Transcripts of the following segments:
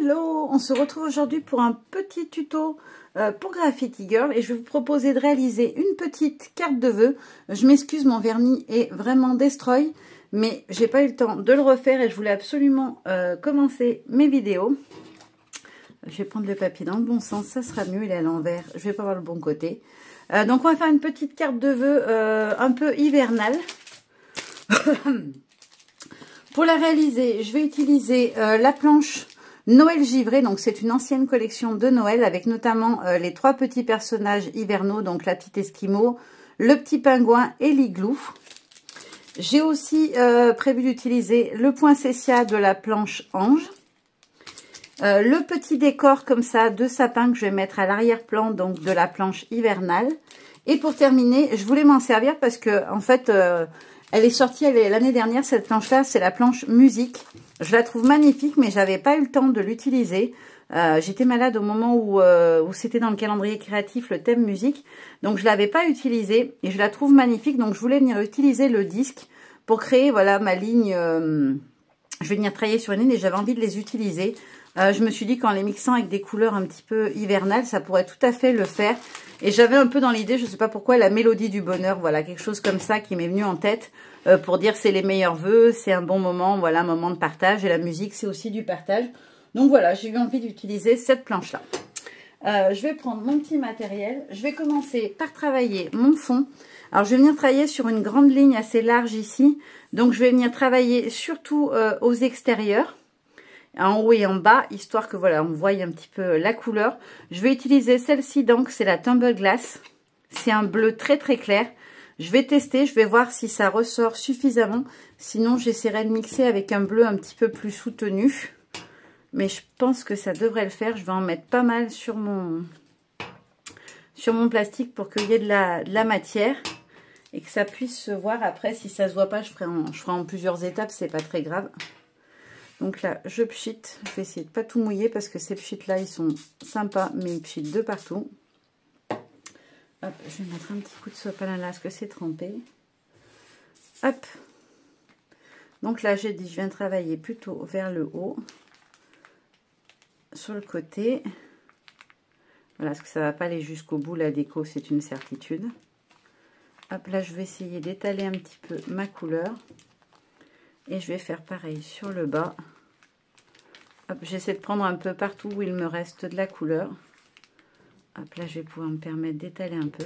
Hello, on se retrouve aujourd'hui pour un petit tuto pour Graffiti Girl et je vais vous proposer de réaliser une petite carte de vœux. Je m'excuse, mon vernis est vraiment destroy, mais j'ai pas eu le temps de le refaire et je voulais absolument commencer mes vidéos. Je vais prendre le papier dans le bon sens, ça sera mieux, il est à l'envers, je vais pas voir le bon côté. Donc on va faire une petite carte de vœux un peu hivernale. Pour la réaliser, je vais utiliser la planche Noël givré. Donc c'est une ancienne collection de Noël avec notamment les trois petits personnages hivernaux, donc la petite Esquimau, le petit pingouin et l'igloo. J'ai aussi prévu d'utiliser le poinsettia de la planche Ange. Le petit décor comme ça de sapin que je vais mettre à l'arrière-plan, donc de la planche hivernale. Et pour terminer, je voulais m'en servir parce que en fait elle est sortie l'année dernière, cette planche-là, c'est la planche musique. Je la trouve magnifique, mais j'avais pas eu le temps de l'utiliser. J'étais malade au moment où c'était dans le calendrier créatif, le thème musique. Donc, je l'avais pas utilisée et je la trouve magnifique. Donc, je voulais venir utiliser le disque pour créer, voilà, ma ligne. Je vais venir travailler sur une ligne et j'avais envie de les utiliser. Je me suis dit qu'en les mixant avec des couleurs un petit peu hivernales, ça pourrait tout à fait le faire. Et j'avais un peu dans l'idée, je ne sais pas pourquoi, la mélodie du bonheur, voilà, quelque chose comme ça qui m'est venu en tête pour dire c'est les meilleurs vœux, c'est un bon moment, voilà, un moment de partage. Et la musique, c'est aussi du partage. Donc voilà, j'ai eu envie d'utiliser cette planche-là. Je vais prendre mon petit matériel. Je vais commencer par travailler mon fond. Alors, je vais venir travailler sur une grande ligne assez large ici. Donc, je vais venir travailler surtout aux extérieurs, en haut et en bas, histoire que voilà, on voie un petit peu la couleur. Je vais utiliser celle-ci, donc c'est la Tumble Glass. C'est un bleu très très clair. Je vais tester, je vais voir si ça ressort suffisamment. Sinon, j'essaierai de mixer avec un bleu un petit peu plus soutenu. Mais je pense que ça devrait le faire. Je vais en mettre pas mal sur mon plastique pour qu'il y ait de la matière et que ça puisse se voir. Après, si ça se voit pas, je ferai en plusieurs étapes, c'est pas très grave. Donc là, je pchite. Je vais essayer de pas tout mouiller parce que ces pchites là, ils sont sympas, mais ils pchitent de partout. Hop, je vais mettre un petit coup de sopalin là, parce que c'est trempé. Hop. Donc là, j'ai dit, je viens travailler plutôt vers le haut, sur le côté. Voilà, parce que ça va pas aller jusqu'au bout, la déco, c'est une certitude. Hop, là, je vais essayer d'étaler un petit peu ma couleur. Et je vais faire pareil sur le bas. J'essaie de prendre un peu partout où il me reste de la couleur. Hop, là, je vais pouvoir me permettre d'étaler un peu.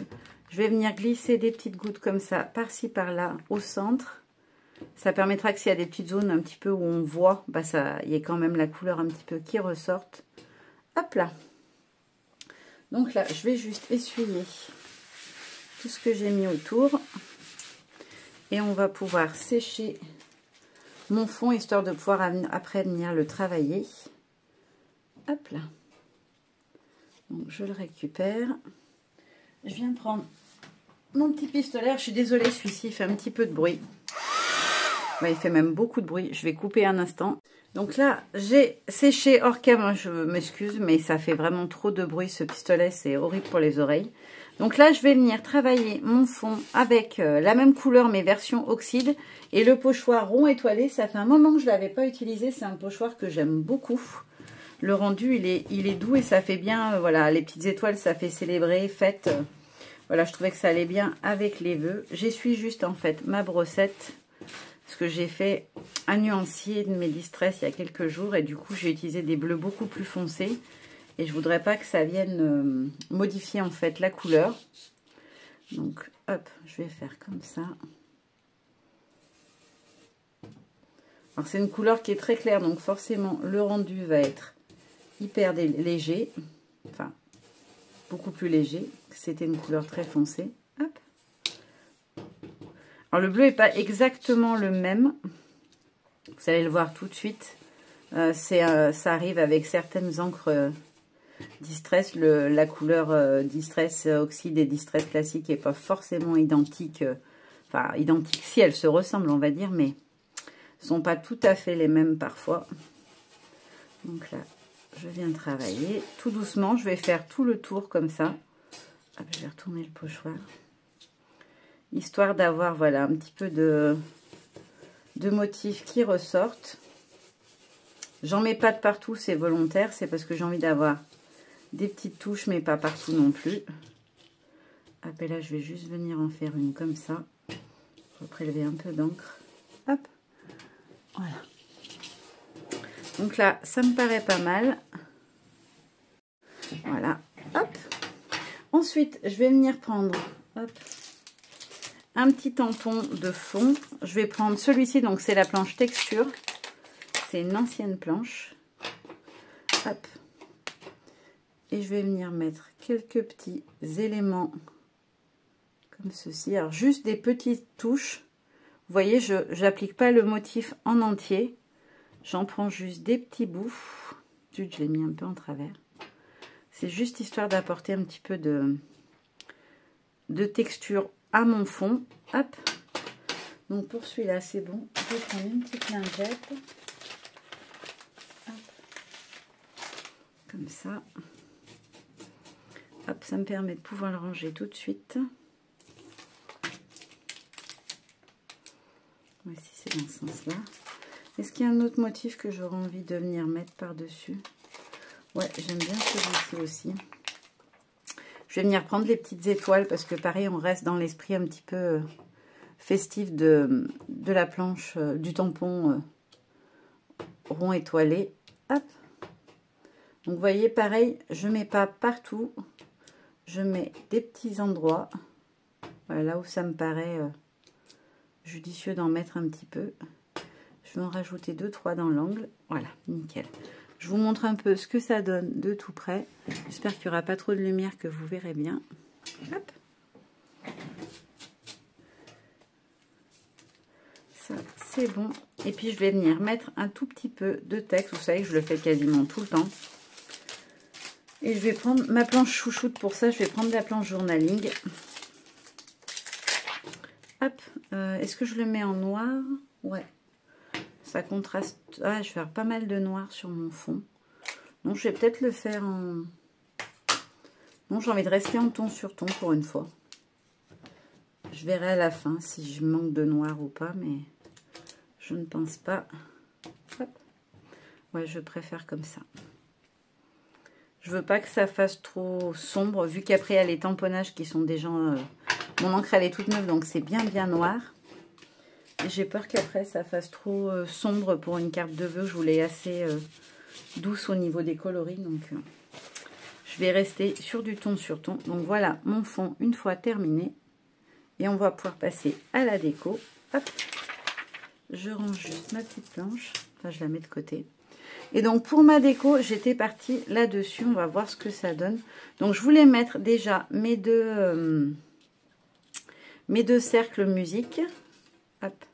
Je vais venir glisser des petites gouttes comme ça, par-ci, par-là, au centre. Ça permettra que s'il y a des petites zones un petit peu où on voit, bah il y ait quand même la couleur un petit peu qui ressorte. Hop là. Donc là, je vais juste essuyer tout ce que j'ai mis autour. Et on va pouvoir sécher mon fond, histoire de pouvoir après venir le travailler. Hop là. Donc je le récupère. Je viens prendre mon petit pistolet. Je suis désolée, celui-ci fait un petit peu de bruit. Ouais, il fait même beaucoup de bruit. Je vais couper un instant. Donc là, j'ai séché hors cam. Je m'excuse, mais ça fait vraiment trop de bruit. Ce pistolet, c'est horrible pour les oreilles. Donc là, je vais venir travailler mon fond avec la même couleur, mais version oxyde. Et le pochoir rond étoilé, ça fait un moment que je ne l'avais pas utilisé. C'est un pochoir que j'aime beaucoup. Le rendu, il est doux et ça fait bien, voilà, les petites étoiles, ça fait célébrer, fête. Voilà, je trouvais que ça allait bien avec les vœux. J'essuie juste, en fait, ma brossette. Parce que j'ai fait un nuancier de mes distress il y a quelques jours. Et du coup, j'ai utilisé des bleus beaucoup plus foncés. Et je voudrais pas que ça vienne modifier, en fait, la couleur. Donc, hop, je vais faire comme ça. Alors, c'est une couleur qui est très claire. Donc, forcément, le rendu va être hyper léger, enfin beaucoup plus léger. C'était une couleur très foncée. Hop. Alors le bleu n'est pas exactement le même, vous allez le voir tout de suite. Ça arrive avec certaines encres Distress, la couleur Distress Oxyde et Distress classique n'est pas forcément identique, enfin identique si elles se ressemblent on va dire, mais ne sont pas tout à fait les mêmes parfois. Donc là, je viens travailler tout doucement. Je vais faire tout le tour comme ça. Hop, je vais retourner le pochoir. Histoire d'avoir voilà, un petit peu de motifs qui ressortent. J'en mets pas de partout, c'est volontaire. C'est parce que j'ai envie d'avoir des petites touches, mais pas partout non plus. Hop, et là, je vais juste venir en faire une comme ça. Je vais prélever un peu d'encre. Hop, voilà. Donc là, ça me paraît pas mal. Voilà, hop. Ensuite, je vais venir prendre hop, un petit tampon de fond. Je vais prendre celui-ci, donc c'est la planche texture. C'est une ancienne planche. Hop. Et je vais venir mettre quelques petits éléments comme ceci. Alors, juste des petites touches. Vous voyez, je n'applique pas le motif en entier. J'en prends juste des petits bouts. Zut, je l'ai mis un peu en travers. C'est juste histoire d'apporter un petit peu de texture à mon fond. Hop. Donc pour celui-là, c'est bon. Je vais prendre une petite lingette. Hop. Comme ça. Hop, ça me permet de pouvoir le ranger tout de suite. Voici, c'est dans ce sens-là. Est-ce qu'il y a un autre motif que j'aurais envie de venir mettre par-dessus? Ouais, j'aime bien celui-ci aussi. Je vais venir prendre les petites étoiles parce que pareil, on reste dans l'esprit un petit peu festif de la planche, du tampon rond étoilé. Hop. Donc vous voyez, pareil, je ne mets pas partout. Je mets des petits endroits. Voilà, là où ça me paraît judicieux d'en mettre un petit peu. Je vais en rajouter 2-3 dans l'angle. Voilà, nickel. Je vous montre un peu ce que ça donne de tout près. J'espère qu'il n'y aura pas trop de lumière, que vous verrez bien. Hop. Ça, c'est bon. Et puis, je vais venir mettre un tout petit peu de texte. Vous savez que je le fais quasiment tout le temps. Et je vais prendre ma planche chouchoute. Pour ça, je vais prendre la planche journaling. Hop. Est-ce que je le mets en noir? Ouais. Ça contraste. Ah, je vais faire pas mal de noir sur mon fond. Donc, je vais peut-être le faire en... Non, j'ai envie de rester en ton sur ton pour une fois. Je verrai à la fin si je manque de noir ou pas, mais je ne pense pas. Hop. Ouais, je préfère comme ça. Je veux pas que ça fasse trop sombre, vu qu'après, il y a les tamponnages qui sont déjà... Mon encre, elle est toute neuve, donc c'est bien noir. Et j'ai peur qu'après, ça fasse trop sombre pour une carte de vœux. Je voulais assez douce au niveau des coloris, donc... Je vais rester sur du ton sur ton. Donc voilà mon fond une fois terminé. Et on va pouvoir passer à la déco. Hop. Je range juste ma petite planche. Enfin, je la mets de côté. Et donc pour ma déco, j'étais partie là-dessus. On va voir ce que ça donne. Donc je voulais mettre déjà mes deux cercles musique. Hop.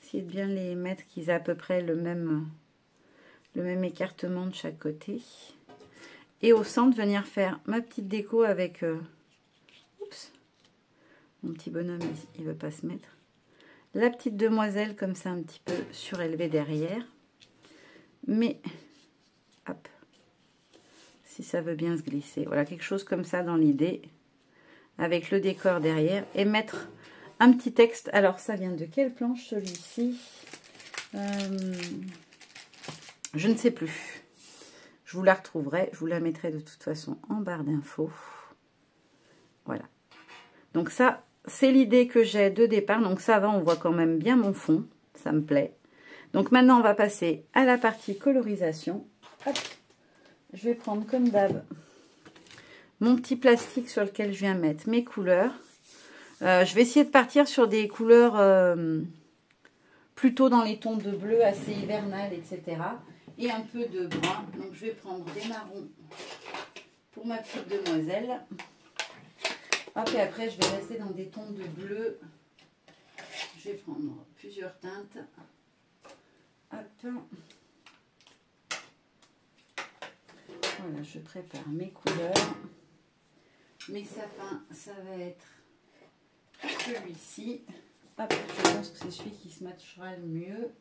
Essayez de bien les mettre, qu'ils aient à peu près le même écartement de chaque côté. Et au centre, venir faire ma petite déco avec... oups, mon petit bonhomme, il ne veut pas se mettre. La petite demoiselle, comme ça, un petit peu surélevée derrière. Mais, hop, si ça veut bien se glisser. Voilà, quelque chose comme ça dans l'idée. Avec le décor derrière. Et mettre un petit texte. Alors, ça vient de quelle planche, celui-ci? Je ne sais plus. Je vous la retrouverai, je vous la mettrai de toute façon en barre d'infos. Voilà. Donc ça, c'est l'idée que j'ai de départ. Donc ça va, on voit quand même bien mon fond. Ça me plaît. Donc maintenant, on va passer à la partie colorisation. Hop. Je vais prendre comme d'hab mon petit plastique sur lequel je viens mettre mes couleurs. Je vais essayer de partir sur des couleurs plutôt dans les tons de bleu assez hivernal, etc. Et un peu de brun. Donc je vais prendre des marrons pour ma petite demoiselle. Hop, et après je vais rester dans des tons de bleu. Je vais prendre plusieurs teintes. Hop. Voilà, je prépare mes couleurs. Mes sapins, ça va être celui-ci. Hop, je pense que c'est celui qui se matchera le mieux.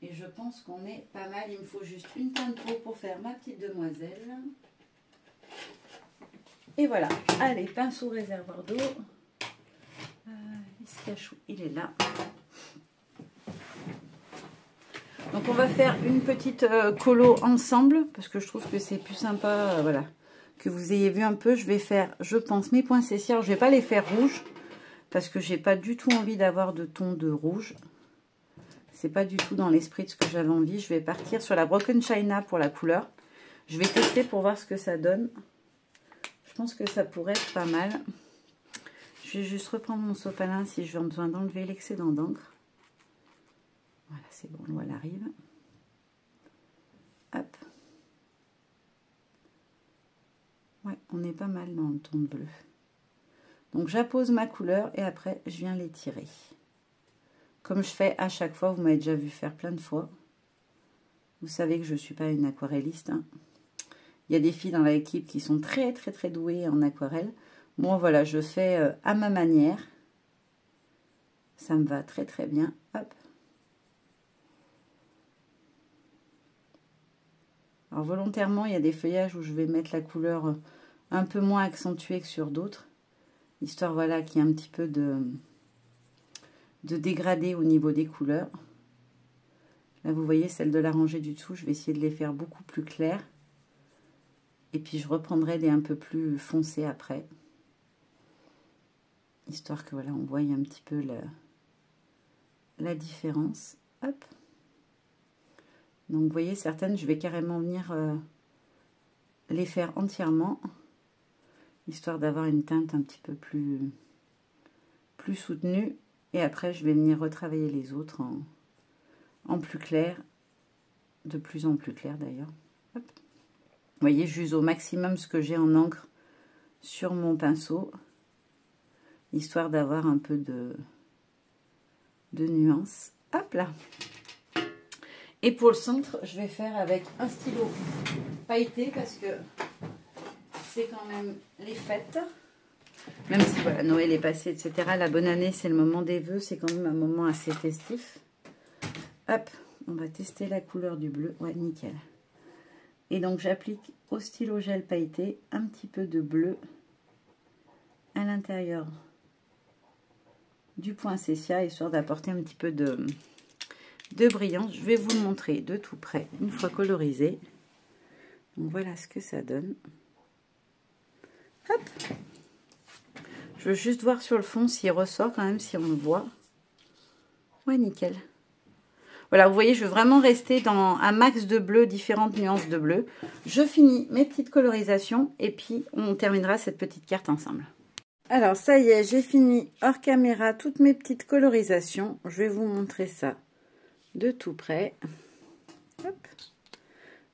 Et je pense qu'on est pas mal. Il me faut juste une teinte trop pour faire ma petite demoiselle. Et voilà. Allez, pinceau réservoir d'eau. Il se cache où? Il est là. Donc on va faire une petite colo ensemble, parce que je trouve que c'est plus sympa, voilà, que vous ayez vu un peu. Je vais faire, je pense, mes poinsettias. Je vais pas les faire rouges, parce que j'ai pas du tout envie d'avoir de ton de rouge. C'est pas du tout dans l'esprit de ce que j'avais envie. Je vais partir sur la Broken China pour la couleur. Je vais tester pour voir ce que ça donne. Je pense que ça pourrait être pas mal. Je vais juste reprendre mon sopalin si j'ai besoin d'enlever l'excédent d'encre. Voilà, c'est bon, l'eau elle arrive. Hop. Ouais, on est pas mal dans le ton de bleu. Donc j'appose ma couleur et après je viens l'étirer. Comme je fais à chaque fois, vous m'avez déjà vu faire plein de fois. Vous savez que je ne suis pas une aquarelliste. Hein. Il y a des filles dans l'équipe qui sont très douées en aquarelle. Moi voilà, je fais à ma manière. Ça me va très bien. Hop. Alors volontairement, il y a des feuillages où je vais mettre la couleur un peu moins accentuée que sur d'autres. Histoire voilà qu'il y ait un petit peu de dégradé au niveau des couleurs. Là vous voyez celle de la rangée du dessous, je vais essayer de les faire beaucoup plus claires. Et puis je reprendrai des un peu plus foncés après. Histoire que voilà, on voit un petit peu la différence. Hop. Donc vous voyez, certaines, je vais carrément venir les faire entièrement. Histoire d'avoir une teinte un petit peu plus soutenue. Et après, je vais venir retravailler les autres en plus clair. De plus en plus clair d'ailleurs. Vous voyez, j'use au maximum ce que j'ai en encre sur mon pinceau. Histoire d'avoir un peu de nuance. Hop là. Et pour le centre, je vais faire avec un stylo pailleté parce que c'est quand même les fêtes. Même si voilà, Noël est passé, etc. La bonne année, c'est le moment des vœux. C'est quand même un moment assez festif. Hop, on va tester la couleur du bleu. Ouais, nickel. Et donc, j'applique au stylo gel pailleté un petit peu de bleu à l'intérieur du poinsettia, histoire d'apporter un petit peu de brillance. Je vais vous le montrer de tout près, une fois colorisé. Donc, voilà ce que ça donne. Hop. Je veux juste voir sur le fond s'il ressort quand même, si on le voit. Ouais, nickel. Voilà, vous voyez, je veux vraiment rester dans un max de bleu, différentes nuances de bleu. Je finis mes petites colorisations et puis on terminera cette petite carte ensemble. Alors, ça y est, j'ai fini hors caméra toutes mes petites colorisations. Je vais vous montrer ça de tout près. Hop.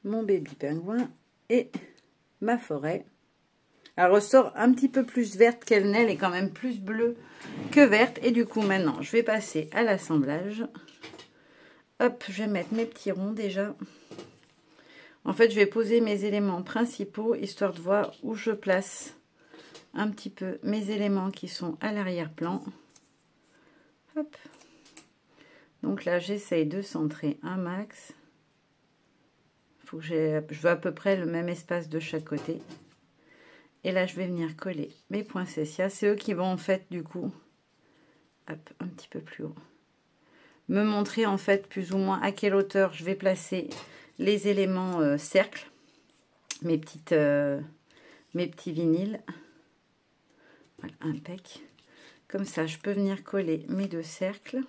Mon baby pingouin et ma forêt. Elle ressort un petit peu plus verte qu'elle n'est, elle est quand même plus bleue que verte. Et du coup, maintenant, je vais passer à l'assemblage. Hop, je vais mettre mes petits ronds déjà. En fait, je vais poser mes éléments principaux, histoire de voir où je place un petit peu mes éléments qui sont à l'arrière-plan. Hop. Donc là, j'essaye de centrer un max. Faut que je veux à peu près le même espace de chaque côté. Et là, je vais venir coller mes poinsettias. C'est eux qui vont en fait, du coup, hop, un petit peu plus haut, me montrer en fait plus ou moins à quelle hauteur je vais placer les éléments cercles, mes petits vinyles. Voilà, impec. Comme ça, je peux venir coller mes deux cercles.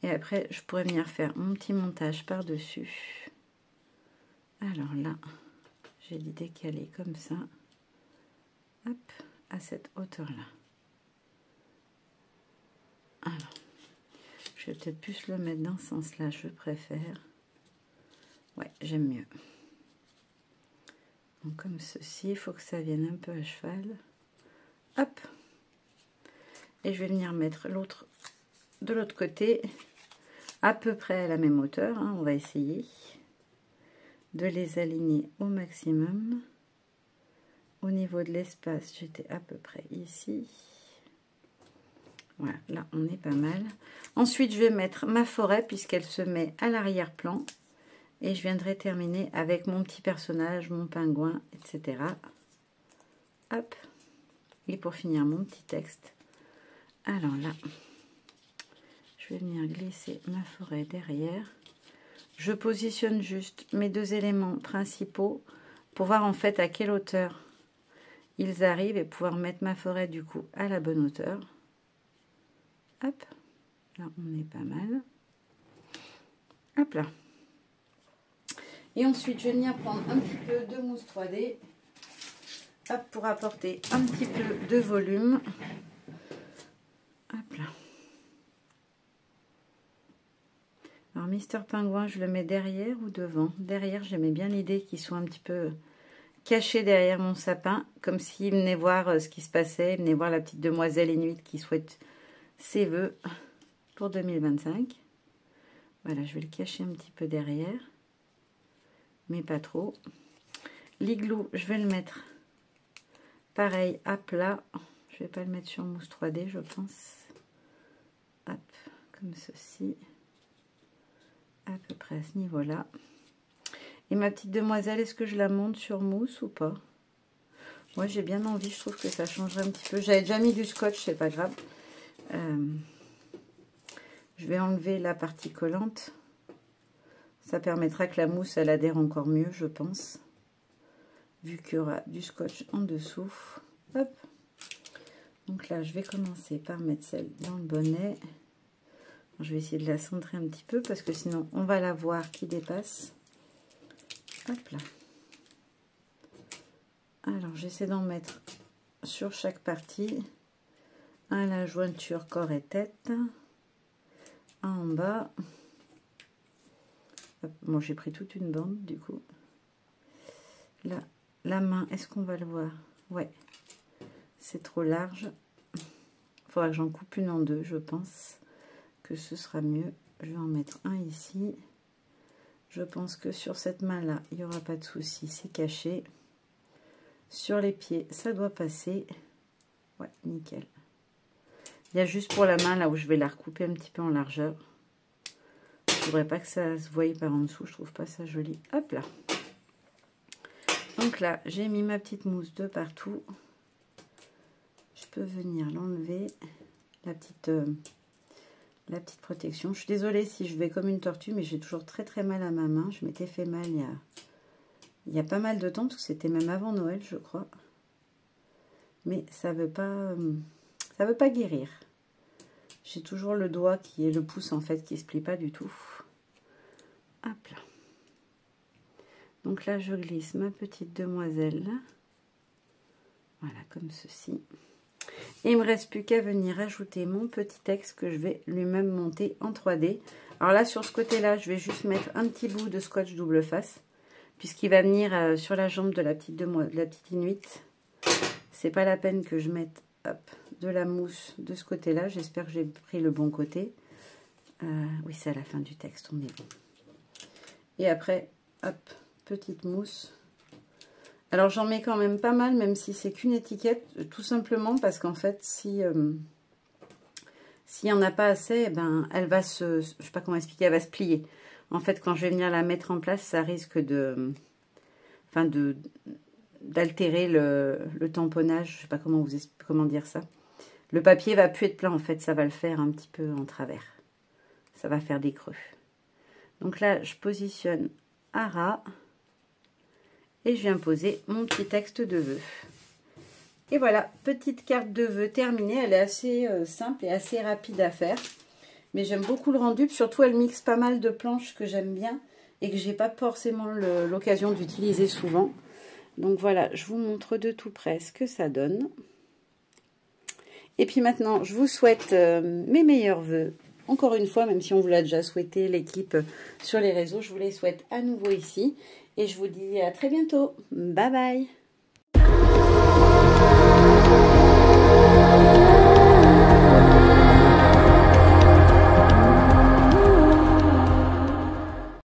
Et après, je pourrais venir faire mon petit montage par-dessus. Alors là, j'ai l'idée qu'elle est comme ça. Hop, à cette hauteur-là. Alors, je vais peut-être plus le mettre dans ce sens-là, je préfère. Ouais, j'aime mieux. Donc, comme ceci, il faut que ça vienne un peu à cheval. Hop. Et je vais venir mettre l'autre de l'autre côté, à peu près à la même hauteur. Hein. On va essayer de les aligner au maximum. Au niveau de l'espace, j'étais à peu près ici. Voilà, là, on est pas mal. Ensuite, je vais mettre ma forêt, puisqu'elle se met à l'arrière-plan. Et je viendrai terminer avec mon petit personnage, mon pingouin, etc. Hop. Et pour finir, mon petit texte. Alors là, Je vais venir glisser ma forêt derrière. Je positionne juste mes deux éléments principaux pour voir en fait à quelle hauteur ils arrivent et pouvoir mettre ma forêt du coup à la bonne hauteur. Hop, là on est pas mal. Hop là. Et ensuite je vais venir prendre un petit peu de mousse 3D. Hop, pour apporter un petit peu de volume. Hop là. Alors Mister Pingouin, je le mets derrière ou devant? Derrière, j'aimais bien l'idée qu'il soit un petit peu caché derrière mon sapin, comme s'il venait voir ce qui se passait, il venait voir la petite demoiselle Inuit qui souhaite ses vœux pour 2025. Voilà, je vais le cacher un petit peu derrière, mais pas trop. L'igloo, je vais le mettre pareil à plat. Je vais pas le mettre sur mousse 3D, je pense. Hop, comme ceci. À peu près à ce niveau-là. Et ma petite demoiselle, est-ce que je la monte sur mousse ou pas? Moi, j'ai bien envie, je trouve que ça changerait un petit peu. J'avais déjà mis du scotch, c'est pas grave. Je vais enlever la partie collante. Ça permettra que la mousse, elle adhère encore mieux, je pense. Vu qu'il y aura du scotch en dessous. Hop. Donc là, je vais commencer par mettre celle dans le bonnet. Je vais essayer de la centrer un petit peu parce que sinon on va la voir qui dépasse. Hop là. Alors j'essaie d'en mettre sur chaque partie. Un à la jointure corps et tête. Un en bas. Hop. Bon, j'ai pris toute une bande du coup. Là, la main, est-ce qu'on va le voir? Ouais. C'est trop large. Il faudra que j'en coupe une en deux, je pense. Que ce sera mieux. Je vais en mettre un ici. Je pense que sur cette main là il n'y aura pas de souci, c'est caché. Sur les pieds ça doit passer. Ouais, nickel. Il y a juste pour la main là où je vais la recouper un petit peu en largeur. Je voudrais pas que ça se voie par en dessous, je trouve pas ça joli. Hop là. Donc là j'ai mis ma petite mousse de partout. Je peux venir l'enlever, la petite protection. Je suis désolée si je vais comme une tortue, mais j'ai toujours très mal à ma main. Je m'étais fait mal il y a pas mal de temps, parce que c'était même avant Noël, je crois. Mais ça veut pas guérir. J'ai toujours le doigt qui est le pouce en fait, qui se plie pas du tout. Hop là. Donc là, je glisse ma petite demoiselle. Voilà, comme ceci. Et il me reste plus qu'à venir ajouter mon petit texte que je vais lui-même monter en 3D. Alors là, sur ce côté-là, je vais juste mettre un petit bout de scotch double face, puisqu'il va venir sur la jambe de la petite Inuit. C'est pas la peine que je mette hop, de la mousse de ce côté-là. J'espère que j'ai pris le bon côté. Oui, c'est à la fin du texte, on est bon. Et après, hop, petite mousse. Alors j'en mets quand même pas mal, même si c'est qu'une étiquette, tout simplement parce qu'en fait, s'il n'y en a pas assez, eh ben, elle va je sais pas comment expliquer, elle va se plier. En fait, quand je vais venir la mettre en place, ça risque d'altérer le tamponnage, je sais pas comment dire ça. Le papier va plus être plein, en fait, ça va le faire un petit peu en travers. Ça va faire des creux. Donc là, je positionne à ras. Et je viens poser mon petit texte de vœux. Et voilà, petite carte de vœux terminée. Elle est assez simple et assez rapide à faire. Mais j'aime beaucoup le rendu. Surtout, elle mixe pas mal de planches que j'aime bien et que j'ai pas forcément l'occasion d'utiliser souvent. Donc voilà, je vous montre de tout près ce que ça donne. Et puis maintenant, je vous souhaite mes meilleurs vœux. Encore une fois, même si on vous l'a déjà souhaité, l'équipe sur les réseaux, je vous les souhaite à nouveau ici. Et je vous dis à très bientôt. Bye bye.